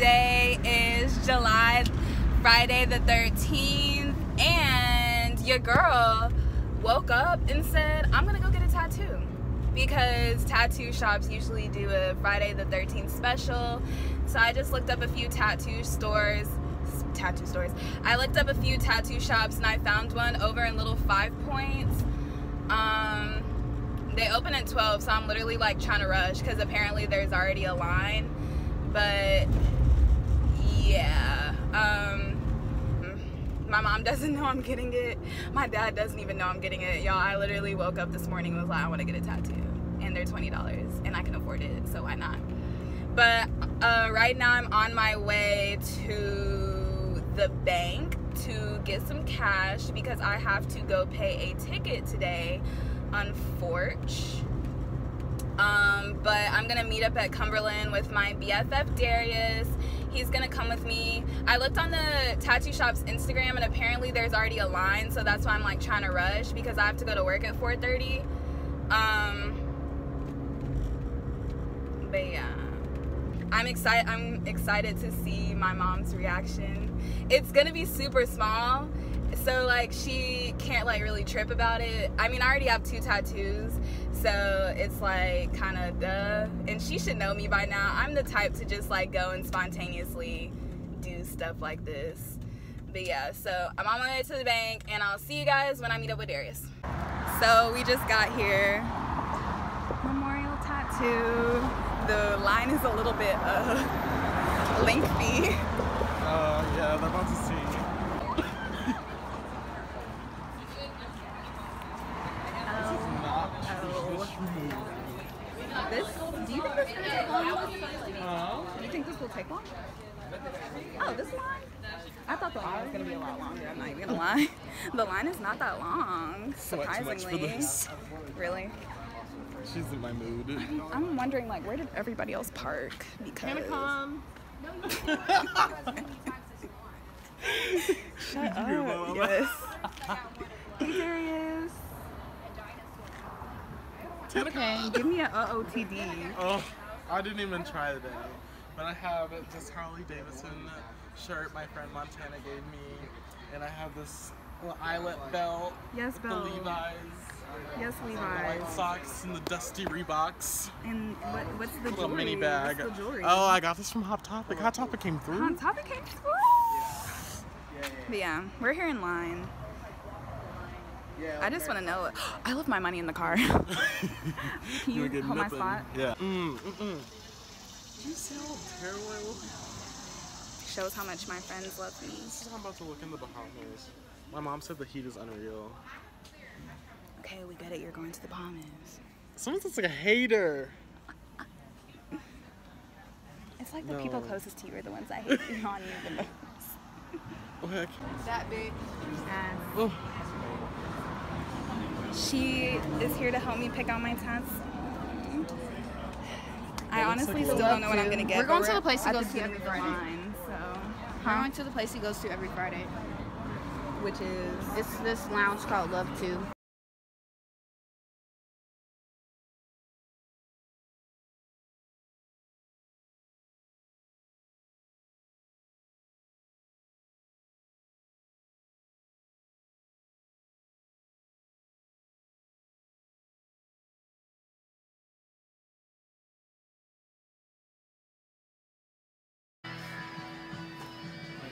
Today is Friday the 13th, and your girl woke up and said, I'm gonna go get a tattoo. Because tattoo shops usually do a Friday the 13th special. So I just looked up a few tattoo stores. I looked up a few tattoo shops and I found one over in Little 5 Points. They open at 12, so I'm literally like trying to rush because apparently there's already a line. But yeah, my mom doesn't know I'm getting it. My dad doesn't even know I'm getting it. Y'all, I literally woke up this morning and was like, I want to get a tattoo. And they're $20 and I can afford it, so why not? But right now I'm on my way to the bank to get some cash because I have to go pay a ticket today on Forge. But I'm gonna meet up at Cumberland with my BFF Darius. He's gonna come with me. I looked on the tattoo shop's Instagram and apparently there's already a line, so that's why I'm like trying to rush because I have to go to work at 4:30. But yeah, I'm excited to see my mom's reaction. It's gonna be super small, so like she can't like really trip about it. I mean, I already have 2 tattoos, so it's like kind of duh. And she should know me by now. I'm the type to just like go and spontaneously do stuff like this. But yeah, so I'm on my way to the bank and I'll see you guys when I meet up with Darius. So we just got here. Memorial tattoo. The line is a little bit lengthy. Yeah, they're about to see. Do you think this is going to take long? Do you think this will take long? Oh, this line? I thought the line was going to be a lot longer. I'm not even going to lie. The line is not that long, surprisingly. Too much for this. Really? She's in my mood. I'm wondering, like, where did everybody else park? Because... Shut up. Yes. Hey, Darius. Okay, give me an OOTD. Oh, I didn't even try today. But I have this Harley Davidson shirt my friend Montana gave me. And I have this little eyelet belt. Yes, with belt. the Levi's. Yes, The Levi's. white socks and the dusty Reeboks. And what's the little jewelry? mini bag. What's the jewelry? Oh, I got this from Hot Topic. Hot Topic came through. Hot Topic came through? But yeah, we're here in line. I just want to know. I left my money in the car. Can you hold my spot? Yeah. Do you see how terrible? Shows how much my friends love me. This is how I'm about to look in the Bahamas. My mom said the heat is unreal. Okay, we get it. You're going to the Bahamas. Sometimes it's like a hater. It's like the people closest to you are the ones that hate you on you the most. Oh heck. That bitch. Oh. She is here to help me pick out my tats. I honestly still don't know what I'm gonna get. We're going to the place he goes to every Friday. We're going to the place he goes to every Friday. Which is? It's this lounge called Love 2.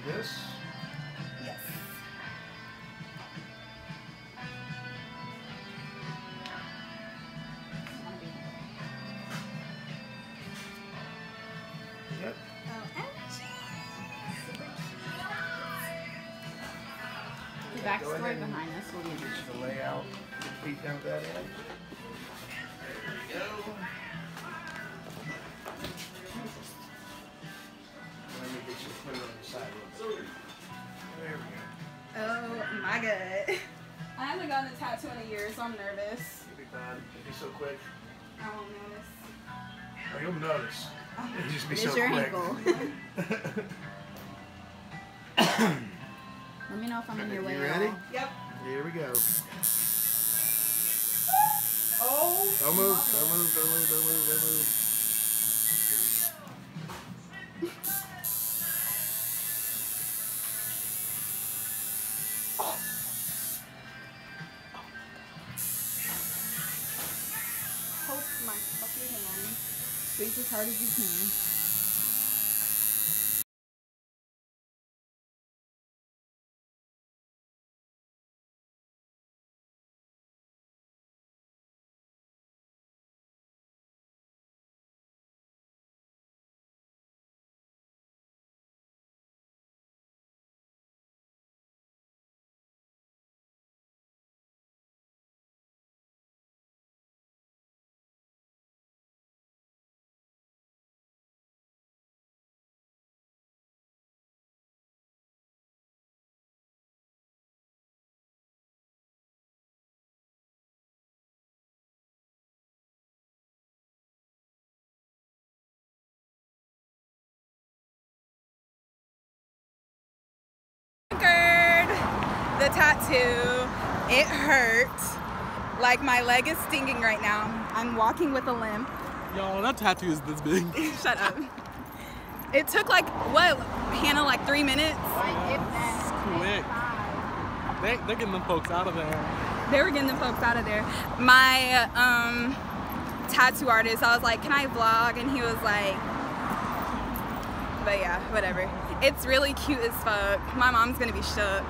This? Yes. Yep. The backstory behind this will be Just the layout, feet down that end. There we go. Let me get you put it on the side. There we go. Oh my god. I haven't gotten a tattoo in a year, so I'm nervous. You'll be fine. It'll be so quick. I won't notice. Oh, you'll notice. It'll just be It's so your quick. ankle. Let me know if I'm in your way. You ready? Yep. Here we go. Oh. Don't move, don't move, don't move, don't move, don't move. as hard as you can. The tattoo, it hurt. Like my leg is stinging right now. I'm walking with a limp. Y'all, that tattoo is this big. Shut up. It took like, what, Hannah, like 3 minutes? It's quick. They're getting them folks out of there. They were getting the folks out of there. My tattoo artist, I was like, can I vlog? And he was like, but yeah, whatever. It's really cute as fuck. My mom's gonna be shook.